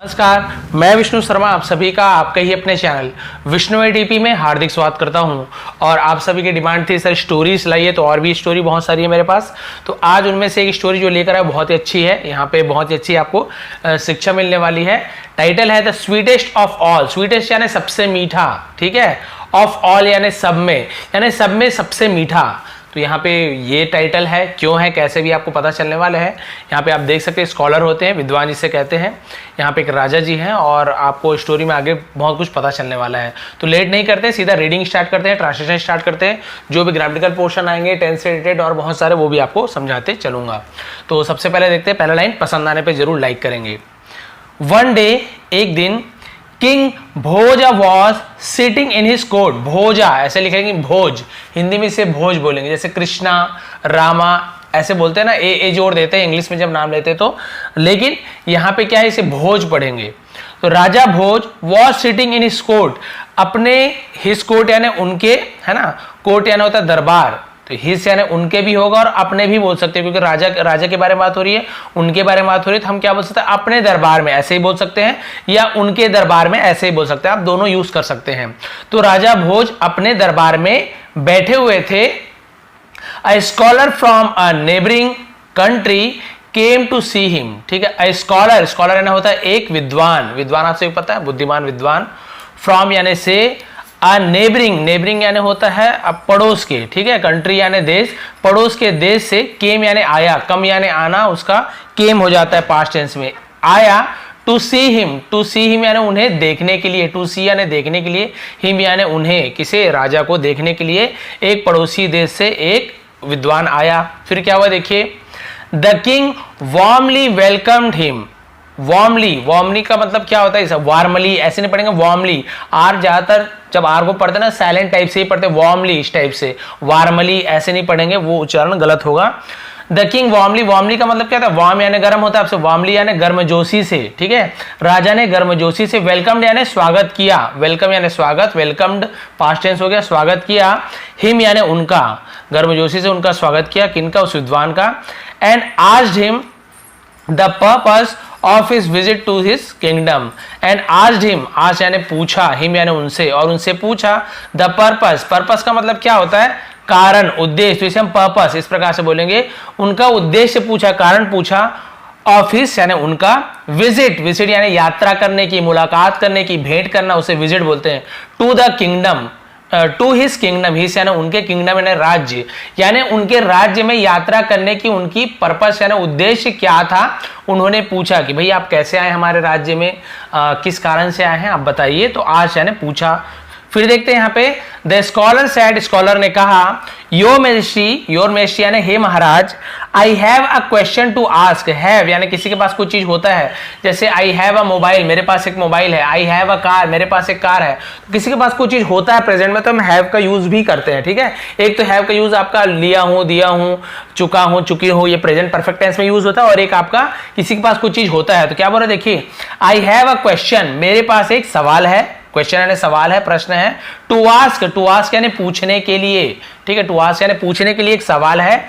नमस्कार, मैं विष्णु शर्मा आप सभी का आपके ही अपने चैनल विष्णु एडीपी में हार्दिक स्वागत करता हूं। और आप सभी की डिमांड थी सर स्टोरीज लाइए, तो और भी स्टोरी बहुत सारी है मेरे पास। तो आज उनमें से एक स्टोरी जो लेकर आया बहुत ही अच्छी है। यहाँ पे बहुत ही अच्छी आपको शिक्षा मिलने वाली है। टाइटल है the sweetest of all. Sweetest यानी सबसे मीठा, ठीक है। ऑफ ऑल यानी सब में सबसे मीठा। तो यहाँ पे ये टाइटल है, क्यों है, कैसे भी आपको पता चलने वाला है। यहाँ पे आप देख सकते हैं स्कॉलर होते हैं, विद्वान जिसे कहते हैं। यहाँ पे एक राजा जी हैं और आपको स्टोरी में आगे बहुत कुछ पता चलने वाला है। तो लेट नहीं करते, सीधा रीडिंग स्टार्ट करते हैं, ट्रांसलेशन स्टार्ट करते हैं। जो भी ग्रामेटिकल पोर्शन आएंगे टेंस से रिलेटेड और बहुत सारे, वो भी आपको समझाते चलूंगा। तो सबसे पहले देखते हैं पहला लाइन, पसंद आने पर जरूर लाइक करेंगे। वन डे, एक दिन, king Bhoja was sitting in his court. Bhoja ऐसे लिखेंगे, भोज हिंदी में इसे भोज बोलेंगे। जैसे कृष्णा, रामा ऐसे बोलते हैं ना, ए जोड़ देते हैं इंग्लिश में जब नाम लेते हैं तो। लेकिन यहाँ पे क्या है, इसे भोज पढ़ेंगे। तो राजा Bhoj was sitting in his court, अपने हिज कोर्ट यानी उनके, है ना, कोर्ट यानी होता है दरबार। तो हिस यानी उनके भी होगा और अपने भी बोल सकते हैं, क्योंकि राजा के बारे में बात हो रही है, उनके बारे में बात हो रही है। तो हम क्या बोल सकते हैं, अपने दरबार में ऐसे ही बोल सकते हैं, या उनके दरबार में ऐसे ही बोल सकते हैं। आप दोनों यूज कर सकते हैं। तो राजा भोज अपने दरबार में बैठे हुए थे। A scholar from a neighbouring country came to see him, ठीक है। अ स्कॉलर, स्कॉलर यानी होता है एक विद्वान। विद्वान आपसे पता है, बुद्धिमान विद्वान। फ्रॉम यानी से, आ नेबरिंग, नेबरिंग यानी होता है अब पड़ोस के, ठीक है। कंट्री यानी देश, पड़ोस के देश से। केम यानी आया, कम यानी आना, उसका केम हो जाता है पास्ट टेंस में, आया। टू सी हिम यानी उन्हें देखने के लिए। टू सी यानी देखने के लिए, हिम यानी उन्हें, किसे, राजा को देखने के लिए एक पड़ोसी देश से एक विद्वान आया। फिर क्या हुआ देखिए, the king warmly welcomed him. Warmly का मतलब क्या होता है, वार्मली ऐसे नहीं पढ़ेंगे, वार्मली। आर ज्यादातर जब आर को पढ़ते ना साइलेंट टाइप से ही पढ़ते, वार्मली इस टाइप से, वार्मली ऐसे नहीं पढ़ेंगे, वो उच्चारण गलत होगा। द किंग वार्मली का मतलब क्या था, वार्म यानी गर्म होता है आपसे, वार्मली यानी गर्मजोशी से, ठीक है। राजा ने गर्मजोशी से, वेलकम्ड यानी स्वागत किया, वेलकम यानी स्वागत, वेलकम्ड पास्ट टेंस हो गया, स्वागत किया। हिम यानी उनका, गर्मजोशी से उनका स्वागत किया, किनका, उस विद्वान का। And asked him the purpose of his visit to his kingdom. And asked him, asked यानी पूछा, हिम यानी उनसे, और उनसे पूछा। द पर्पस का मतलब क्या होता है, कारण, उद्देश्य। तो इसे हम पर्पस इस प्रकार से बोलेंगे, उनका उद्देश्य पूछा, कारण पूछा। ऑफिस यानी उनका, विजिट यानी यात्रा करने की, मुलाकात करने की, भेंट करना, उसे विजिट बोलते हैं। To the kingdom, to his kingdom, his यानी उनके, किंगडम यानी राज्य, यानी उनके राज्य में यात्रा करने की उनकी पर्पस यानी उद्देश्य क्या था। उन्होंने पूछा कि भाई आप कैसे आए हमारे राज्य में, किस कारण से आए हैं आप बताइए। तो आज यानी पूछा। फिर देखते हैं यहाँ पे, द स्कॉलर सेड, स्कॉलर ने कहा, योर मेजेस्टी यानी हे महाराज, I have a question to ask. Have यानी किसी के पास कोई चीज होता है, जैसे आई हैव अ मोबाइल, मेरे पास एक मोबाइल है। आई हैव अ कार, मेरे पास एक कार है। तो किसी के पास कोई चीज होता है प्रेजेंट में, तो हम हैव का यूज भी करते हैं, ठीक है। एक तो हैव का यूज आपका लिया हूं, दिया हूं, चुका हूं, चुकी हूं, ये प्रेजेंट परफेक्ट टेंस में यूज होता है। और एक आपका किसी के पास कोई चीज होता है, तो क्या बोल रहे देखिए, आई हैव अ क्वेश्चन, मेरे पास एक सवाल है। क्वेश्चन यानी सवाल है, प्रश्न है। टू आस्क यानी पूछने के लिए, ठीक है। टू आस्क यानी पूछने के लिए एक सवाल है।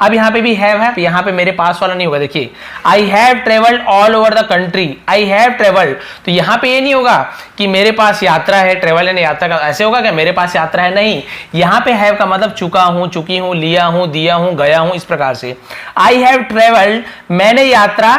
अब यहाँ पे भी हैव है, यहाँ पे मेरे पास वाला नहीं होगा। देखिए, I have travelled all over the country. I have travelled, तो यहाँ पे ये नहीं होगा कि मेरे पास यात्रा है, ट्रेवल यानी यात्रा का, ऐसे होगा क्या मेरे पास यात्रा है, नहीं। यहाँ पे हैव का मतलब चुका हूं, चुकी हूं, लिया हूं, दिया हूं, गया हूं, इस प्रकार से। आई हैव ट्रेवल्ड, मैंने यात्रा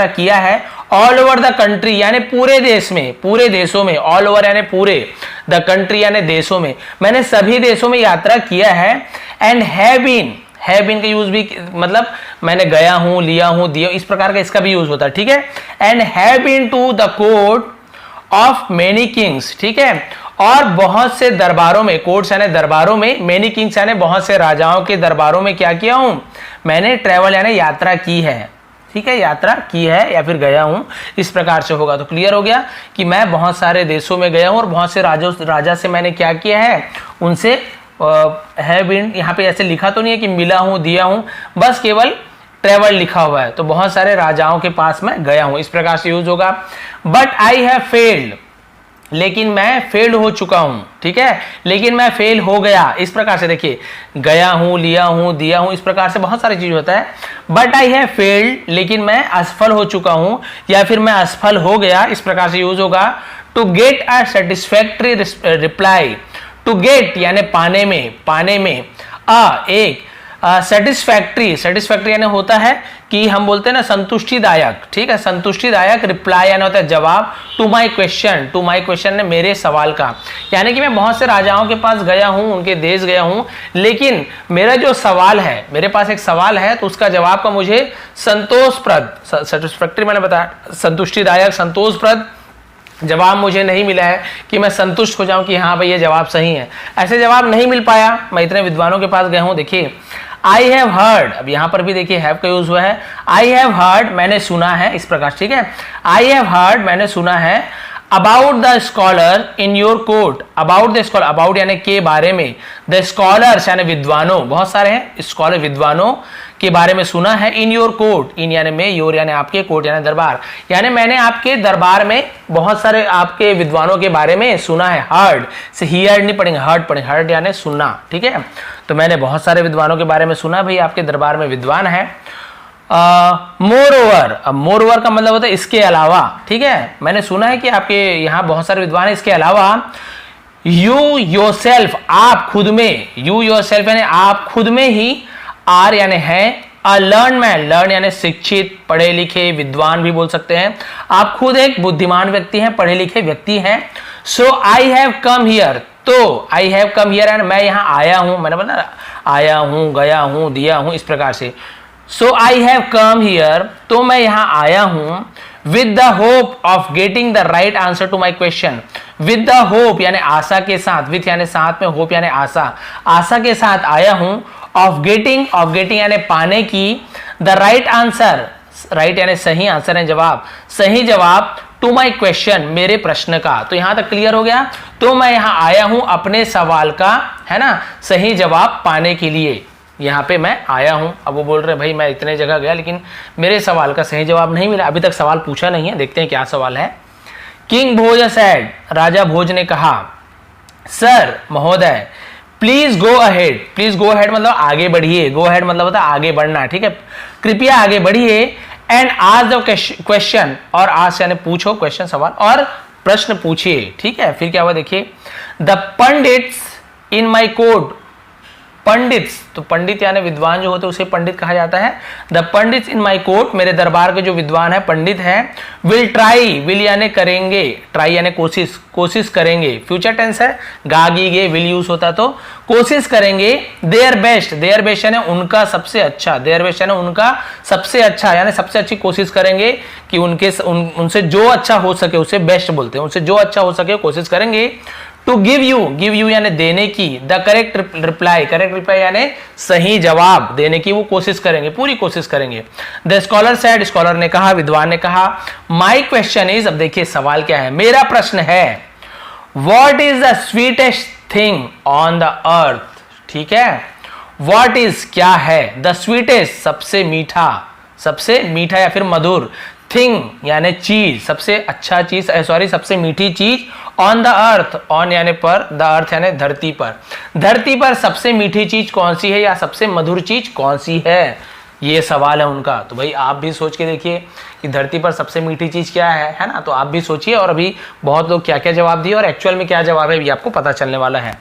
किया है। ऑल ओवर द कंट्री यानी पूरे देश में, पूरे देशों में। ऑल ओवर यानी पूरे, द कंट्री यानी देशों में, मैंने सभी देशों में यात्रा किया है। एंड हैव बीन का यूज भी मतलब मैंने गया हूं, लिया हूं, दिया, इस प्रकार का इसका भी यूज होता है, ठीक है। And have been to the court of many kings, ठीक है। और बहुत से दरबारों में, कोर्ट्स यानी दरबारों में, मेनी किंग्स यानी बहुत से राजाओं के दरबारों में क्या किया हूं, मैंने ट्रेवल यानी यात्रा की है, ठीक है। यात्रा की है या फिर गया हूं, इस प्रकार से होगा। तो क्लियर हो गया कि मैं बहुत सारे देशों में गया हूं और बहुत से राजा से मैंने क्या किया है, उनसे है बीन, यहाँ पे ऐसे लिखा तो नहीं है कि मिला हूं, दिया हूं, बस केवल ट्रेवल लिखा हुआ है। तो बहुत सारे राजाओं के पास मैं गया हूं, इस प्रकार से यूज होगा। बट आई हैव फेल्ड, लेकिन मैं फेल हो चुका हूं, ठीक है, लेकिन मैं फेल हो गया, इस प्रकार से देखिए, गया हूं, लिया हूं, दिया हूं, इस प्रकार से बहुत सारी चीज होता है। बट आई हैव फेल्ड, लेकिन मैं असफल हो चुका हूं, या फिर मैं असफल हो गया, इस प्रकार से यूज होगा। To get a satisfactory reply, to get यानी पाने में एक सेटिस्फैक्ट्री यानी होता है कि हम बोलते हैं ना संतुष्टिदायक, ठीक है, संतुष्टिदायक रिप्लाई यानी होता है जवाब, टू माय क्वेश्चन ने मेरे सवाल का, यानी कि मैं बहुत से राजाओं के पास गया हूं, उनके देश गया हूं, लेकिन मेरा जो सवाल है, मेरे पास एक सवाल है, तो उसका जवाब का मुझे संतोषप्रद, सेटिस्फैक्ट्री मैंने बताया, संतुष्टिदायक, संतोषप्रद जवाब मुझे नहीं मिला है कि मैं संतुष्ट हो जाऊं कि हाँ भाई ये जवाब सही है, ऐसे जवाब नहीं मिल पाया। मैं इतने विद्वानों के पास गया हूं, देखिए आई हैव हर्ड, अब यहां पर भी देखिए हैव का यूज हुआ है, आई हैव हर्ड मैंने सुना है, इस प्रकार, ठीक है, आई हैव हर्ड मैंने सुना है, about the scholar in your court, about the scholar, about यानी के बारे में, द स्कॉलर्स यानी विद्वानों, बहुत सारे हैं स्कॉलर, विद्वानों के बारे में सुना है, इन योर कोर्ट, इन यानी में, योर यानी आपके, कोर्ट यानी दरबार, यानी मैंने आपके दरबार में बहुत सारे आपके विद्वानों के बारे में सुना है, हर्ड से हियर नहीं पढ़ेंगे, हर्ड पढ़ेंगे, हर्ड यानी सुनना, ठीक है, तो मैंने बहुत सारे विद्वानों के बारे में सुना, भाई आपके दरबार में विद्वान है। मोर ओवर, अब मोर ओवर का मतलब होता है इसके अलावा, ठीक है, मैंने सुना है कि आपके यहाँ बहुत सारे विद्वान है, इसके अलावा, यू योरसेल्फ, आप खुद में, यू योरसेल्फ यानी आप खुद में ही, आर यानी है, अ लर्न मैन, लर्न यानी शिक्षित, पढ़े लिखे, विद्वान भी बोल सकते हैं, आप खुद एक बुद्धिमान व्यक्ति हैं, पढ़े लिखे व्यक्ति हैं। सो आई हैव कम हियर, तो आई हैव कम हियर यानी मैं यहाँ आया हूं, मैंने बोला आया हूं, गया हूं, दिया हूं, इस प्रकार से। सो आई हैव कम हियर, तो मैं यहाँ आया हूं, with the hope of getting the right answer to my question, with the hope यानी आशा के साथ, विथ यानी साथ में, होप यानी आशा, आशा के साथ आया हूं, ऑफ गेटिंग यानी पाने की, द राइट आंसर, राइट यानी सही, आंसर है जवाब, सही जवाब, टू माई क्वेश्चन मेरे प्रश्न का, तो यहां तक क्लियर हो गया। तो मैं यहां आया हूं अपने सवाल का, है ना, सही जवाब पाने के लिए, यहाँ पे मैं आया हूं। अब वो बोल रहे भाई मैं इतने जगह गया लेकिन मेरे सवाल का सही जवाब नहीं मिला, अभी तक सवाल पूछा नहीं है, देखते हैं क्या सवाल है। किंग भोज सैड, राजा भोज ने कहा, सर महोदय, please go ahead, please go ahead मतलब आगे बढ़िए, गो अहेड मतलब होता है आगे बढ़ना, ठीक है, कृपया आगे बढ़िए, एंड आस्क द क्वेश्चन, और आस्क यानी पूछो, क्वेश्चन सवाल, और प्रश्न पूछिए, ठीक है। फिर क्या हुआ देखिए, the pandits in my court, pandits, तो पंडित यानी विद्वान जो होते हैं उसे पंडित कहा जाता है। The pandits in my court, मेरे दरबार के जो विद्वान है, पंडित हैं, विल ट्राई, विल यानी करेंगे, ट्राई यानी कोशिश, कोशिश करेंगे, फ्यूचर टेंस है, गा गी गे विल यूज होता तो कोशिश करेंगे, देयर बेस्ट, देयर बेस्ट यानी उनका सबसे अच्छा, देयर बेस्ट यानी उनका सबसे अच्छा, यानी सबसे अच्छी कोशिश करेंगे कि उनसे जो अच्छा हो सके उसे बेस्ट बोलते हैं, उनसे जो अच्छा हो सके कोशिश करेंगे। टू गिव यू यानी देने की, the correct reply, correct reply यानी सही जवाब देने की वो कोशिश करेंगे, पूरी कोशिश करेंगे। द स्कॉलर सेड, स्कॉलर ने कहा, विद्वान ने कहा, माई क्वेश्चन इज, अब देखिए सवाल क्या है, मेरा प्रश्न है, what is the sweetest thing on the earth, ठीक है, व्हाट इज क्या है, द स्वीटेस्ट सबसे मीठा या फिर मधुर, थिंग यानी चीज, सबसे अच्छा चीज, सॉरी सबसे मीठी चीज, ऑन द अर्थ, ऑन यानी पर, द अर्थ यानी धरती पर, धरती पर सबसे मीठी चीज कौन सी है या सबसे मधुर चीज कौन सी है, ये सवाल है उनका। तो भाई आप भी सोच के देखिए कि धरती पर सबसे मीठी चीज क्या है ना, तो आप भी सोचिए, और अभी बहुत लोग क्या क्या जवाब दिए और एक्चुअल में क्या जवाब है ये आपको पता चलने वाला है।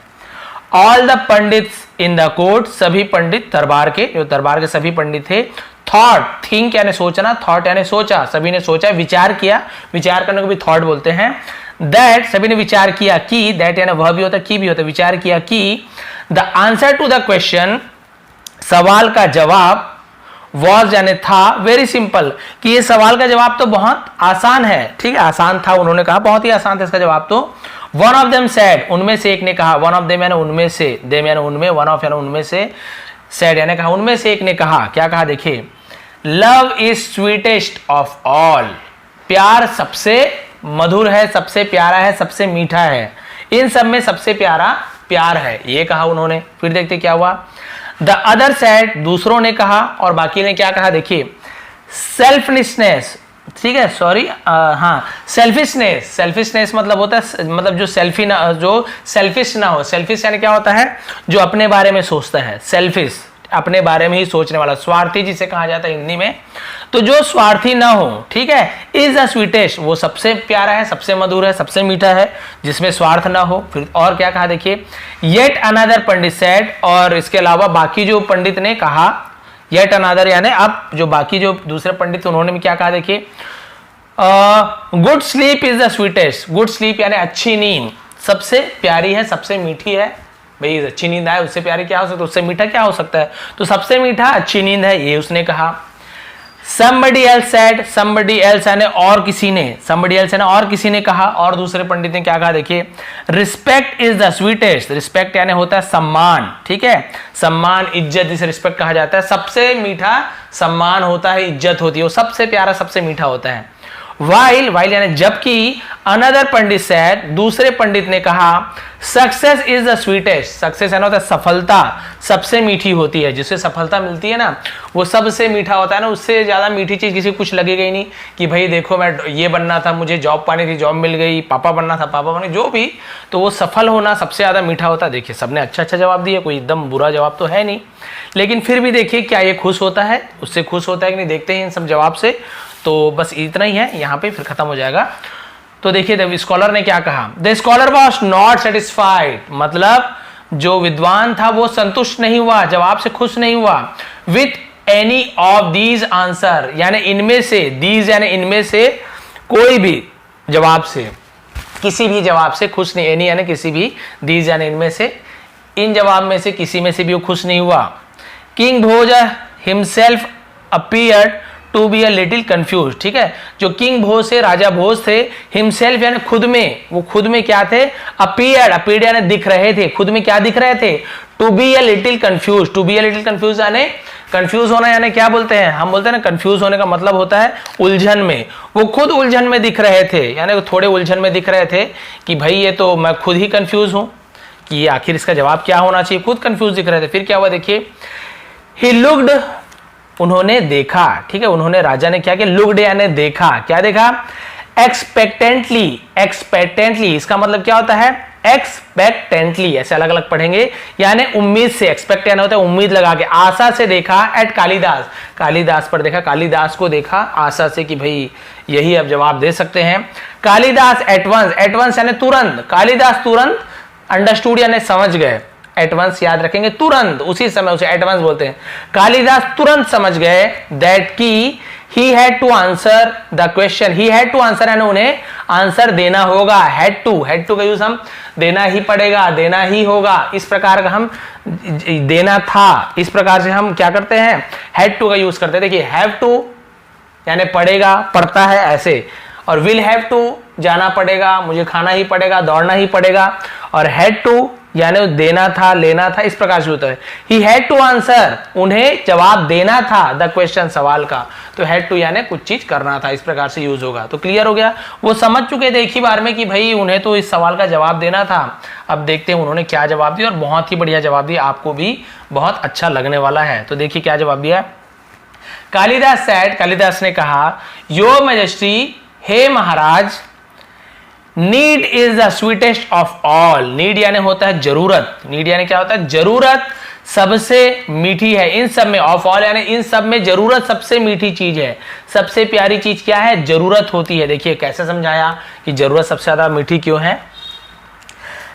All the pandits in the court, सभी पंडित दरबार के, जो दरबार के सभी पंडित थे, थॉट, थिंक यानी सोचना, थॉट यानी सोचा, सभी ने सोचा, विचार किया, विचार करने को भी थॉट बोलते हैं। दैट, सभी ने विचार किया कि, दैट यानी वह भी होता है, की भी होता है, विचार किया कि, the answer to the question, सवाल का जवाब, वॉज यानी था, वेरी सिंपल, कि ये सवाल का जवाब तो बहुत आसान है, ठीक है, आसान था, उन्होंने कहा बहुत ही आसान था इसका जवाब तो। वन ऑफ देम सैड, उनमें से एक ने कहा, वन ऑफ देम यानी उनमें से, देम यानी उनमें, वन ऑफ यानी उनमें से, सैड यानी कहा, उनमें से एक ने कहा, क्या कहा देखिए, love is sweetest of all, प्यार सबसे मधुर है, सबसे प्यारा है, सबसे मीठा है, इन सब में सबसे प्यारा प्यार है, ये कहा उन्होंने। फिर देखते क्या हुआ, द अदर सैड, दूसरों ने कहा, और बाकी ने क्या कहा देखिए, सेल्फिशनेस, ठीक है, सॉरी, हाँ, सेल्फिशनेस। सेल्फिशनेस मतलब होता है, मतलब जो सेल्फिश ना हो। सेल्फिश यानी क्या होता है, जो अपने बारे में सोचता है। सेल्फिश, अपने बारे में ही सोचने वाला, स्वार्थी जिसे कहा जाता है हिंदी में। तो जो स्वार्थी ना हो, ठीक है, इज द स्वीटेस्ट, वो सबसे प्यारा है, सबसे मधुर है, सबसे मीठा है, जिसमें स्वार्थ ना हो। फिर और क्या कहा देखिए, येट अनदर पंडित सेड, और इसके अलावा बाकी जो पंडित ने कहा, येट अनदर यानी अब जो बाकी जो दूसरे पंडित उन्होंने भी क्या कहा देखिए, good sleep is the sweetest. Good sleep यानी अच्छी नींद सबसे प्यारी है, सबसे मीठी है। भाई अच्छी नींद आए, उससे प्यारी क्या हो सकता है, उससे मीठा क्या हो सकता है, तो सबसे मीठा अच्छी नींद है, ये उसने कहा। somebody else said, somebody else यानी और किसी ने, somebody else यानी और किसी ने कहा, और दूसरे पंडित ने क्या कहा देखिए, respect is the sweetest. Respect यानी होता है सम्मान, ठीक है, सम्मान, इज्जत, जिसे रिस्पेक्ट कहा जाता है। सबसे मीठा सम्मान होता है, इज्जत होती है, वो सबसे प्यारा, सबसे मीठा होता है। वाइल, वाइल यानी जबकि, अनदर पंडित सेड, दूसरे पंडित ने कहा, success is the sweetest. Success यानी होता है सफलता, सबसे मीठी होती है। जिससे सफलता मिलती है ना, वो सबसे मीठा होता है ना, उससे ज्यादा मीठी चीज किसी को कुछ लगेगा ही नहीं कि भाई देखो मैं ये बनना था, मुझे जॉब पानी थी, जॉब मिल गई, पापा बनना था, पापा बने, जो भी, तो वो सफल होना सबसे ज्यादा मीठा होता है। देखिए सबने अच्छा अच्छा जवाब दिया, कोई एकदम बुरा जवाब तो है नहीं, लेकिन फिर भी देखिए क्या ये खुश होता है, उससे खुश होता है कि नहीं, देखते हैं इन सब जवाब से। तो बस इतना ही है यहाँ पे, फिर खत्म हो जाएगा। तो देखिए स्कॉलर ने क्या कहा, the scholar was not satisfied, मतलब जो विद्वान था वो संतुष्ट नहीं हुआ, जवाब से खुश नहीं हुआ, with any of these answer, यानी इनमें से, दीज यानी इनमें से, कोई भी जवाब से, किसी भी जवाब से खुश नहीं, एनी यानी किसी भी, दीज यानी इनमें से, इन जवाब में से किसी में से भी वो खुश नहीं हुआ। King Bhoj himself appeared to be a little confuse, ठीक है, जो किंग भोज थे, राजा भोज थे, हिमसेल्फ यानी खुद में, वो खुद में क्या थे, अपीयर्ड, अपीयर्ड यानी दिख रहे थे, खुद में क्या दिख रहे थे, to be a little confuse. To be a little confuse यानी कंफ्यूज होना, यानी क्या बोलते हैं हम, बोलते हैं ना कंफ्यूज होने का मतलब होता है उलझन में। वो खुद उलझन में दिख रहे थे, यानी थोड़े उलझन में दिख रहे थे कि भाई ये तो मैं खुद ही कंफ्यूज हूं कि आखिर इसका जवाब क्या होना चाहिए, खुद कंफ्यूज दिख रहे थे। फिर क्या हुआ देखिए, ही लुक्ड, उन्होंने देखा, ठीक है, उन्होंने, राजा ने क्या किया, लुक्ड यानी देखा, क्या देखा, एक्सपेक्टेंटली। एक्सपेक्टेंटली इसका मतलब क्या होता है, एक्सपेक्टेंटली, ऐसे अलग अलग पढ़ेंगे, यानी उम्मीद से, एक्सपेक्ट यानी होता है उम्मीद लगा के, आशा से देखा, एट कालिदास, कालिदास पर देखा, कालिदास को देखा आशा से कि भाई यही अब जवाब दे सकते हैं। Kalidas at once, at once यानी तुरंत, कालिदास तुरंत, अंडरस्टूड यानी समझ गए, एडवांस याद रखेंगे, तुरंत, उसी समय उसे एडवांस बोलते हैं। कालिदास तुरंत समझ गए दैट की he had to answer the question, he had to answer यानी उन्हें आंसर देना होगा, had to का यूज हम देना ही पड़ेगा, देना ही होगा, इस प्रकार का हम देना था, इस प्रकार से हम क्या करते हैं, had to का यूज करते हैं। देखिए have to यानी पड़ेगा, पड़ता है ऐसे, और will have to जाना पड़ेगा, मुझे खाना ही पड़ेगा, दौड़ना ही पड़ेगा, और had to यानी देना था, लेना था, इस प्रकार से होता है। He had to answer, उन्हें जवाब देना था, द क्वेश्चन, सवाल का, तो had to यानी कुछ चीज करना था, इस प्रकार से यूज होगा। तो क्लियर हो गया, वो समझ चुके थे एक ही बार में कि भाई उन्हें तो इस सवाल का जवाब देना था। अब देखते हैं उन्होंने क्या जवाब दिया, और बहुत ही बढ़िया जवाब दिया, आपको भी बहुत अच्छा लगने वाला है। तो देखिए क्या जवाब दिया, कालिदास सेड, कालिदास ने कहा, योर मैजेस्टी, हे महाराज, need is the sweetest of all. Need यानी होता है जरूरत, नीड यानी क्या होता है, जरूरत सबसे मीठी है इन सब में, ऑफ ऑल यानी इन सब में जरूरत सबसे मीठी चीज है। सबसे प्यारी चीज क्या है, जरूरत होती है। देखिए कैसे समझाया कि जरूरत सबसे ज्यादा मीठी क्यों है।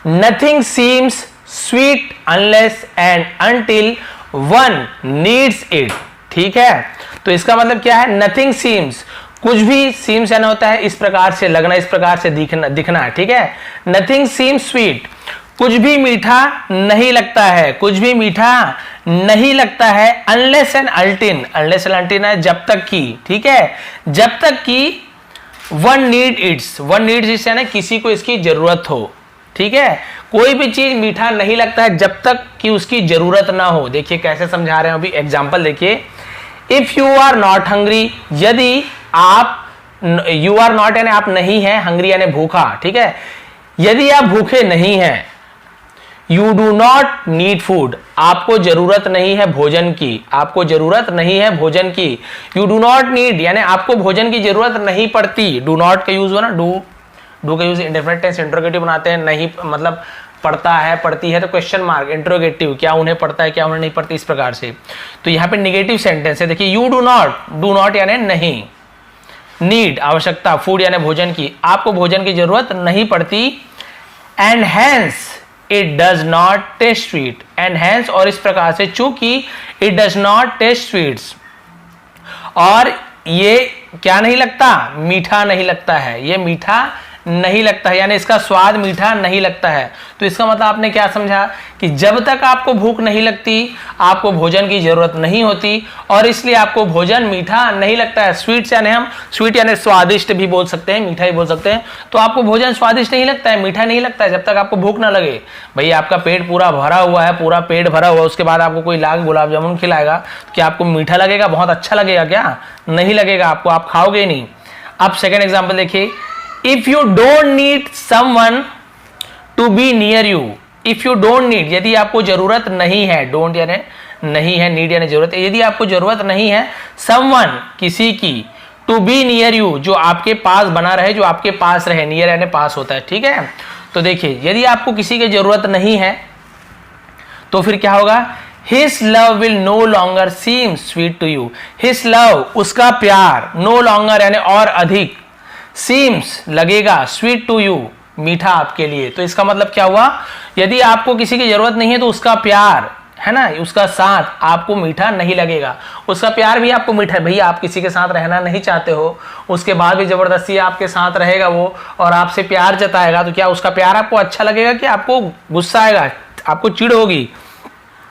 Nothing seems sweet unless and until one needs it, ठीक है, तो इसका मतलब क्या है, नथिंग सीम्स, कुछ भी, सीम्स यानी होता है इस प्रकार से लगना, इस प्रकार से दिखना, ठीक है, नथिंग सीम्स स्वीट, कुछ भी मीठा नहीं लगता है, कुछ भी मीठा नहीं लगता है, अनलेस एंड अल्टिन, अनलेस एंड अल्टिन है जब तक की, ठीक है, जब तक कि one need it's, one needs it's यानी किसी को इसकी जरूरत हो, ठीक है, कोई भी चीज मीठा नहीं लगता है जब तक कि उसकी जरूरत ना हो। देखिए कैसे समझा रहे हैं अभी, एग्जाम्पल देखिए, if you are not hungry, यदि आप, यू आर नॉट यानी आप नहीं हैं, हंग्री यानी भूखा, ठीक है, यदि आप भूखे नहीं हैं, you do not need food, आपको जरूरत नहीं है भोजन की, आपको जरूरत नहीं है भोजन की। यू डू नॉट नीड यानी आपको भोजन की जरूरत नहीं पड़ती। डू नॉट का यूज हुआ ना, डू का यूज इंडेफिनिट टेंस इंट्रोगेटिव बनाते हैं, नहीं मतलब पढ़ता है पढ़ती है तो क्वेश्चन मार्क इंट्रोगेटिव, क्या उन्हें पढ़ता है क्या उन्हें नहीं पढ़ती, इस प्रकार से। तो यहाँ पे निगेटिव सेंटेंस है, देखिए यू डू नॉट यानी नहीं, नीड आवश्यकता, फूड यानी भोजन की, आपको भोजन की जरूरत नहीं पड़ती। And hence it does not taste sweet, and hence और इस प्रकार से चूंकि it does not taste sweets, और ये क्या नहीं लगता, मीठा नहीं लगता है, ये मीठा नहीं लगता है यानी इसका स्वाद मीठा नहीं लगता है। तो इसका मतलब आपने क्या समझा कि जब तक आपको भूख नहीं लगती आपको भोजन की जरूरत नहीं होती और इसलिए आपको भोजन मीठा नहीं लगता है। स्वीट्स यानी हम स्वीट यानी स्वादिष्ट भी बोल सकते हैं, मीठा ही बोल सकते हैं। तो आपको भोजन स्वादिष्ट नहीं लगता है, मीठा नहीं लगता है जब तक आपको भूख ना लगे। भाई आपका पेट पूरा भरा हुआ है, पूरा पेट भरा हुआ, उसके बाद आपको कोई लाख गुलाब जामुन खिलाएगा तो क्या आपको मीठा लगेगा, बहुत अच्छा लगेगा क्या? नहीं लगेगा आपको, आप खाओगे ही नहीं। अब सेकेंड एग्जाम्पल देखिए, if you don't need someone to be near you, if you don't need यदि आपको जरूरत नहीं है, डोंट यानी नहीं है, नीड यानी जरूरत, यदि आपको जरूरत नहीं है समवन किसी की, टू बी नियर यू जो आपके पास बना रहे, जो आपके पास रहे, नियर यानी पास होता है, ठीक है। तो देखिए यदि आपको किसी की जरूरत नहीं है तो फिर क्या होगा, His love will no longer seem sweet to you, His love उसका प्यार, no longer यानी और अधिक, seems लगेगा, sweet to you मीठा आपके लिए। तो इसका मतलब क्या हुआ, यदि आपको किसी की जरूरत नहीं है तो उसका प्यार है ना, उसका साथ आपको मीठा नहीं लगेगा। उसका प्यार भी आपको मीठा है, भैया आप किसी के साथ रहना नहीं चाहते हो, उसके बाद भी जबरदस्ती आपके साथ रहेगा वो और आपसे प्यार जताएगा, तो क्या उसका प्यार आपको अच्छा लगेगा कि आपको गुस्सा आएगा, आपको चिढ़ होगी?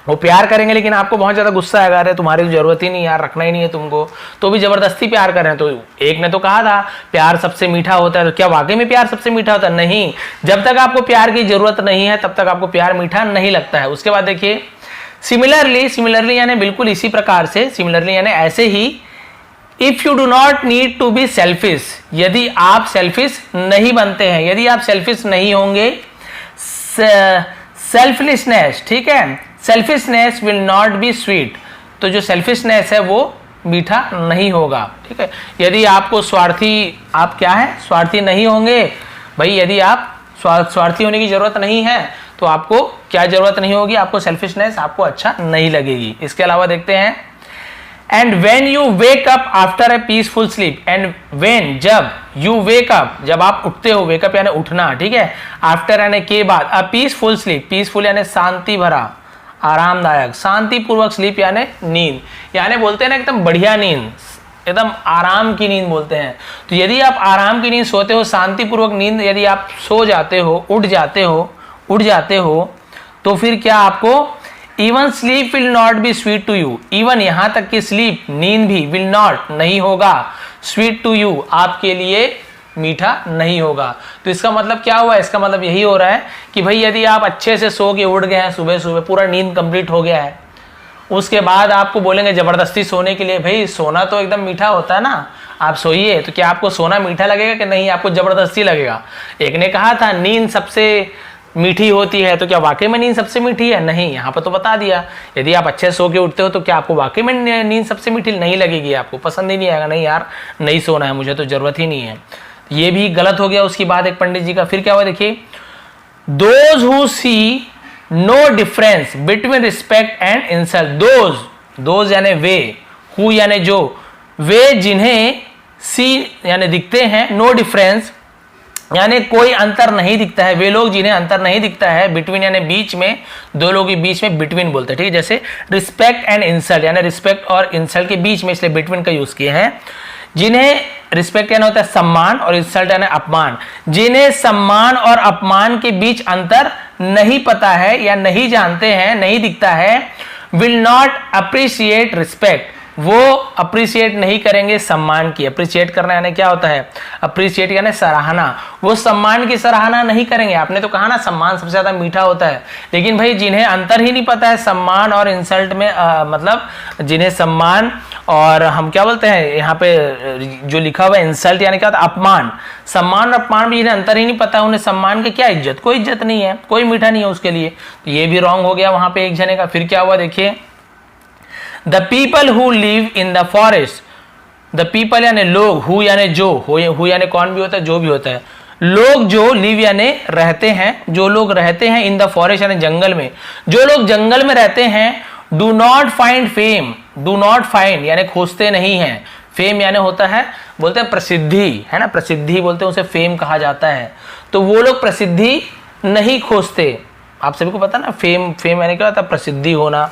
वो प्यार करेंगे लेकिन आपको बहुत ज्यादा गुस्सा आएगा, अरे तुम्हारी जरूरत ही नहीं यार, रखना ही नहीं है तुमको, तो भी जबरदस्ती प्यार कर रहे हैं। तो एक ने तो कहा था प्यार सबसे मीठा होता है, तो क्या वाकई में प्यार सबसे मीठा होता है? नहीं, जब तक आपको प्यार की जरूरत नहीं है तब तक आपको प्यार मीठा नहीं लगता है। उसके बाद देखिए सिमिलरली यानी बिल्कुल इसी प्रकार से, सिमिलरली यानी ऐसे ही, if you do not need to be selfish, यदि आप सेल्फिश नहीं बनते हैं, यदि आप सेल्फिश नहीं होंगे, सेल्फलेसनेस, ठीक है, selfishness will not be sweet, तो जो सेल्फिशनेस है वो मीठा नहीं होगा, ठीक है। यदि आपको आप क्या है, स्वार्थी नहीं होंगे, भाई यदि आप स्वार्थी होने की जरूरत नहीं है तो आपको क्या जरूरत नहीं होगी, आपको सेल्फिशनेस आपको अच्छा नहीं लगेगी। इसके अलावा देखते हैं, and when you wake up after a peaceful sleep, and when जब यू वेक अप जब आप उठते हो, वेकअप यानी उठना, ठीक है, आफ्टर यानी के बाद, अ पीसफुल स्लीप, पीसफुल यानी शांति भरा, आरामदायक, शांतिपूर्वक, स्लीप यानी नींद, यानी बोलते हैं ना एकदम बढ़िया नींद, एकदम आराम की नींद बोलते हैं। तो यदि आप आराम की नींद सोते हो, शांतिपूर्वक नींद यदि आप सो जाते हो, उठ जाते हो तो फिर क्या आपको, even sleep will not be sweet to you, even यहां तक कि स्लीप नींद भी, विल नॉट नहीं होगा, स्वीट टू यू आपके लिए मीठा नहीं होगा। तो इसका मतलब क्या हुआ, इसका मतलब यही हो रहा है कि भाई यदि आप अच्छे से सो के उठ गए हैं, सुबह सुबह पूरा नींद कंप्लीट हो गया है, उसके बाद आपको बोलेंगे जबरदस्ती सोने के लिए, भाई सोना तो एकदम मीठा होता है ना, आप सोइए, तो क्या आपको सोना मीठा लगेगा कि नहीं, आपको जबरदस्ती लगेगा? एक ने कहा था नींद सबसे मीठी होती है, तो क्या वाकई में नींद सबसे मीठी है? नहीं, यहाँ पर तो बता दिया, यदि आप अच्छे सो के उठते हो तो क्या आपको वाकई में नींद सबसे मीठी नहीं लगेगी, आपको पसंद ही नहीं आएगा, नहीं यार नहीं सोना है, मुझे तो जरूरत ही नहीं है। ये भी गलत हो गया। उसकी बात एक पंडित जी का, फिर क्या हुआ देखिए, those who see no difference between respect and insult, those यानी वे, हु यानी जो, वे जिन्हें सी यानी दिखते हैं, नो डिफरेंस यानी कोई अंतर नहीं दिखता है, वे लोग जिन्हें अंतर नहीं दिखता है, बिटवीन यानी बीच में, दो लोगों के बीच में बिटवीन बोलते हैं, ठीक है। जैसे रिस्पेक्ट एंड इंसल्ट यानी रिस्पेक्ट और इंसल्ट के बीच में, इसलिए बिटवीन का यूज किए हैं। जिन्हें रिस्पेक्ट यानी होता है सम्मान और इंसल्ट यानी अपमान, जिन्हें सम्मान और अपमान के बीच अंतर नहीं पता है या नहीं जानते हैं, नहीं दिखता है, विल नॉट अप्रिशिएट रिस्पेक्ट, वो अप्रिशिएट नहीं करेंगे सम्मान की। अप्रिशिएट करना यानी क्या होता है, अप्रिशिएट यानी सराहना, वो सम्मान की सराहना नहीं करेंगे। आपने तो कहा ना सम्मान सबसे ज्यादा मीठा होता है, लेकिन भाई जिन्हें अंतर ही नहीं पता है सम्मान और इंसल्ट में, मतलब जिन्हें सम्मान और हम क्या बोलते हैं यहाँ पे जो लिखा हुआ है इंसल्ट यानी क्या होता है अपमान। सम्मान और अपमान भी इन्हें अंतर ही नहीं पता, उन्हें सम्मान के क्या इज्जत, कोई इज्जत नहीं है, कोई मीठा नहीं है उसके लिए। तो ये भी रॉन्ग हो गया वहां पे एक जने का। फिर क्या हुआ देखिए, the people who live in the forest, the people यानी लोग, हु यानी जो, हु यानी कौन भी होता है, जो भी होता है, लोग जो लिव यानी रहते हैं, जो लोग रहते हैं इन द फॉरेस्ट यानी जंगल में, जो लोग जंगल में रहते हैं, do not find fame, do not find यानी खोजते नहीं हैं, फेम यानी होता है बोलते हैं प्रसिद्धि, है ना, प्रसिद्धि बोलते हैं उसे, फेम कहा जाता है। तो वो लोग प्रसिद्धि नहीं खोजते। आप सभी को पता ना फेम, फेम यानी क्या होता है, प्रसिद्धि होना,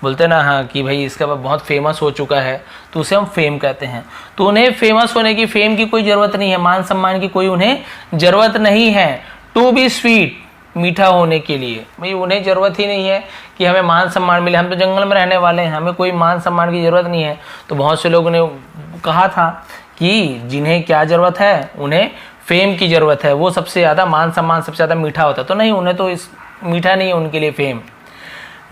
बोलते हैं ना हाँ कि भाई इसका बहुत फेमस हो चुका है तो उसे हम फेम कहते हैं। तो उन्हें फेमस होने की, फेम की कोई जरूरत नहीं है, मान सम्मान की कोई उन्हें जरूरत नहीं है। टू बी स्वीट मीठा होने के लिए, भाई उन्हें जरूरत ही नहीं है कि हमें मान सम्मान मिले, हम तो जंगल में रहने वाले हैं, हमें कोई मान सम्मान की जरूरत नहीं है। तो बहुत से लोगों ने कहा था कि जिन्हें क्या जरूरत है, उन्हें फेम की जरूरत है, वो सबसे ज्यादा मान सम्मान सबसे ज्यादा मीठा होता है। तो नहीं, उन्हें तो इस मीठा नहीं है उनके लिए fame.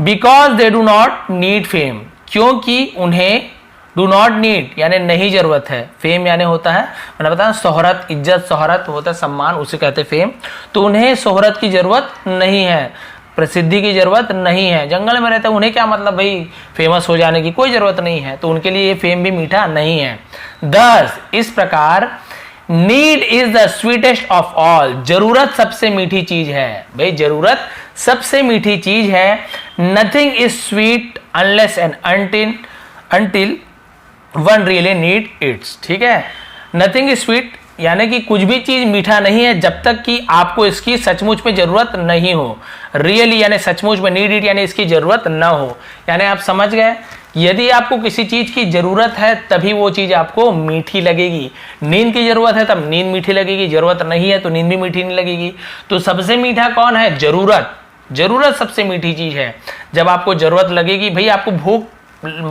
Because they do not need fame, क्योंकि उन्हें डू नॉट नीड यानी नहीं जरूरत है, फेम यानी होता है मैंने बताया शोहरत, इज्जत, शोहरत होता है सम्मान, उसे कहते हैं फेम। तो उन्हें शोहरत की जरूरत नहीं है, प्रसिद्धि की जरूरत नहीं है, जंगल में रहते हैं, उन्हें क्या मतलब भाई फेमस हो जाने की कोई जरूरत नहीं है, तो उनके लिए ये फेम भी मीठा नहीं है। दस इस प्रकार need is the sweetest of all, जरूरत सबसे मीठी चीज है। भाई जरूरत सबसे मीठी चीज है। Nothing is sweet unless and until one really need it's, ठीक है। नथिंग इज स्वीट यानी कि कुछ भी चीज मीठा नहीं है जब तक कि आपको इसकी सचमुच में जरूरत नहीं हो। रियली यानी सचमुच में, नीड इट यानी इसकी जरूरत ना हो। यानी आप समझ गए, यदि आपको किसी चीज की जरूरत है तभी वो चीज आपको मीठी लगेगी। नींद की जरूरत है तब नींद मीठी लगेगी, जरूरत नहीं है तो नींद भी मीठी नहीं लगेगी। तो सबसे मीठा कौन है? जरूरत। जरूरत सबसे मीठी चीज है। जब आपको जरूरत लगेगी, भाई आपको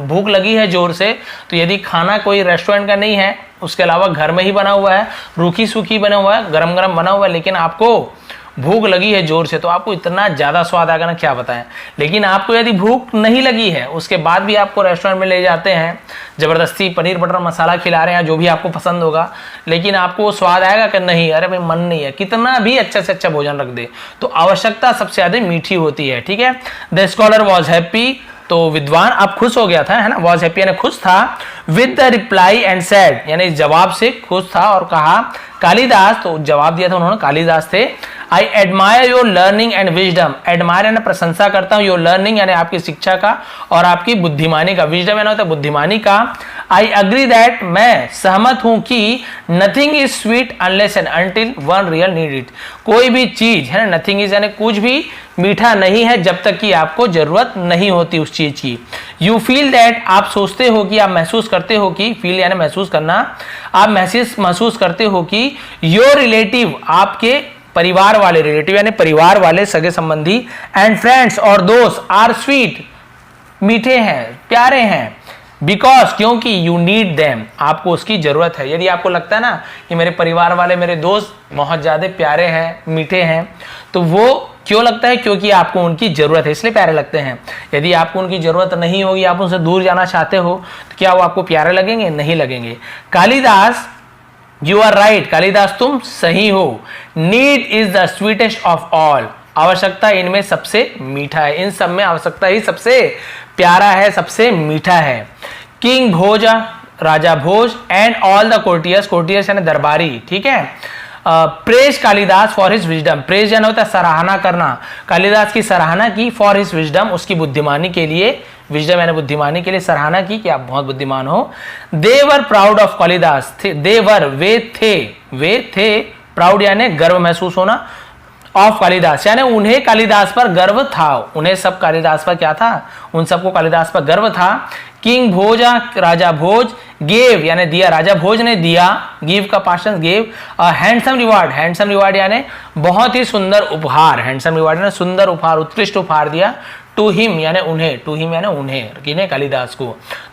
भूख लगी है जोर से, तो यदि खाना कोई रेस्टोरेंट का नहीं है, उसके अलावा घर में ही बना हुआ है, रूखी सूखी बना हुआ है, गरम गरम बना हुआ है, लेकिन आपको भूख लगी है जोर से, तो आपको इतना ज्यादा स्वाद आएगा ना क्या बताएं। लेकिन आपको यदि भूख नहीं लगी है, उसके बाद भी आपको रेस्टोरेंट में ले जाते हैं, जबरदस्ती पनीर बटर मसाला खिला रहे हैं, जो भी आपको पसंद होगा, लेकिन आपको वो स्वाद आएगा कि नहीं? अरे भाई मन नहीं है, कितना भी अच्छा से अच्छा भोजन रख दे। तो आवश्यकता सबसे ज्यादा मीठी होती है, ठीक है। द स्कॉलर वॉज हैप्पी, तो विद्वान अब खुश हो गया था, है ना, वॉज हैप्पी यानी खुश था। With the reply and said यानी जवाब से खुश था और कहा, कालिदास, तो जवाब दिया था उन्होंने, कालिदास थे, I admire your learning and wisdom. Admire यानी प्रशंसा करता हूँ, योर लर्निंग यानी आपकी शिक्षा का और आपकी बुद्धिमानी का, विजडम यानी होता है बुद्धिमानी का। आई अग्री दैट, मैं सहमत हूं कि nothing is sweet unless and until one real need it. कोई भी चीज है ना, नथिंग इज यानी कुछ भी मीठा नहीं है जब तक कि आपको जरूरत नहीं होती उस चीज की। यू फील दैट, आप सोचते हो कि, आप महसूस करते हो कि, फील यानी महसूस करना, आप महसूस करते हो कि योर रिलेटिव, आपके परिवार वाले, रिलेटिव यानी परिवार वाले, सगे संबंधी, एंड फ्रेंड्स और दोस्त, आर स्वीट मीठे हैं, प्यारे हैं। बिकॉज क्योंकि यू नीड देम, आपको उसकी जरूरत है। यदि आपको लगता है ना कि मेरे परिवार वाले, मेरे दोस्त बहुत ज्यादा प्यारे हैं, मीठे हैं, तो वो क्यों लगता है? क्योंकि आपको उनकी जरूरत है, इसलिए प्यारे लगते हैं। यदि आपको उनकी जरूरत नहीं होगी, आप उनसे दूर जाना चाहते हो, तो क्या वो आपको प्यारे लगेंगे? नहीं लगेंगे। Kalidas, you are right, Kalidas तुम सही हो। Need is the sweetest of all, आवश्यकता इनमें सबसे मीठा है, इन सब में आवश्यकता ही सबसे प्यारा है, सबसे मीठा है। King Bhoj, Raja Bhoj, and all the courtiers, courtiers यानी दरबारी, ठीक है, praise Kalidas for his wisdom. Praise यानी होता है सराहना करना, कालिदास की सराहना की, फॉर हिज विजडम, उसकी बुद्धिमानी के लिए, विजडम यानी बुद्धिमानी के लिए सराहना की कि आप बहुत बुद्धिमान हो। दे वर प्राउड ऑफ कालिदास, दे वर वे थे, प्राउड यानी गर्व महसूस होना, ऑफ कालिदास यानी उन्हें कालिदास पर गर्व था, उन्हें सब कालिदास पर क्या था? उन सबको कालिदास पर गर्व था। किंग भोज, राजा भोज, गेव यानी दिया, राजा भोज ने दिया, गिव का past gave, handsome reward, handsome reward यानी बहुत ही सुंदर उपहार, हैंडसम रिवार्ड यानी सुंदर उपहार, उत्कृष्ट उपहार दिया। टू हिम यानी उन्हें, टू हिम यानी उन्हें, किन्हें? कालिदास को।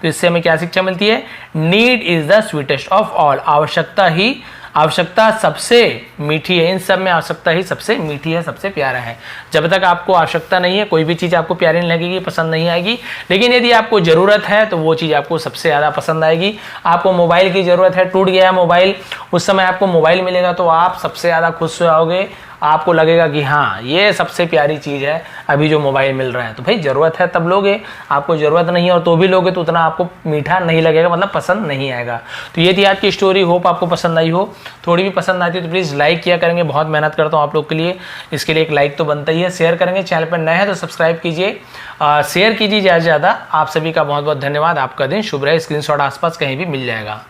तो इससे हमें क्या शिक्षा मिलती है? Need is the sweetest of all, आवश्यकता ही आवश्यकता सबसे मीठी है, इन सब में आवश्यकता ही सबसे मीठी है, सबसे प्यारा है। जब तक आपको आवश्यकता नहीं है कोई भी चीज़ आपको प्यारी नहीं लगेगी, पसंद नहीं आएगी, लेकिन यदि आपको ज़रूरत है तो वो चीज़ आपको सबसे ज़्यादा पसंद आएगी। आपको मोबाइल की ज़रूरत है, टूट गया मोबाइल, उस समय आपको मोबाइल मिलेगा तो आप सबसे ज़्यादा खुश हो जाओगे, आपको लगेगा कि हाँ ये सबसे प्यारी चीज़ है अभी जो मोबाइल मिल रहा है। तो भाई ज़रूरत है तब लोगे, आपको ज़रूरत नहीं है और तो भी लोगे तो उतना आपको मीठा नहीं लगेगा, मतलब पसंद नहीं आएगा। तो ये थी आज की स्टोरी, होप आपको पसंद आई हो। थोड़ी भी पसंद आती है तो प्लीज़ लाइक किया करेंगे, बहुत मेहनत करता हूँ आप लोग के लिए, इसके लिए एक लाइक तो बनता ही है। शेयर करेंगे, चैनल पर नए हैं तो सब्सक्राइब कीजिए, शेयर कीजिए ज़्यादा से ज़्यादा। आप सभी का बहुत बहुत धन्यवाद, आपका दिन शुभ रहे। स्क्रीनशॉट आसपास कहीं भी मिल जाएगा।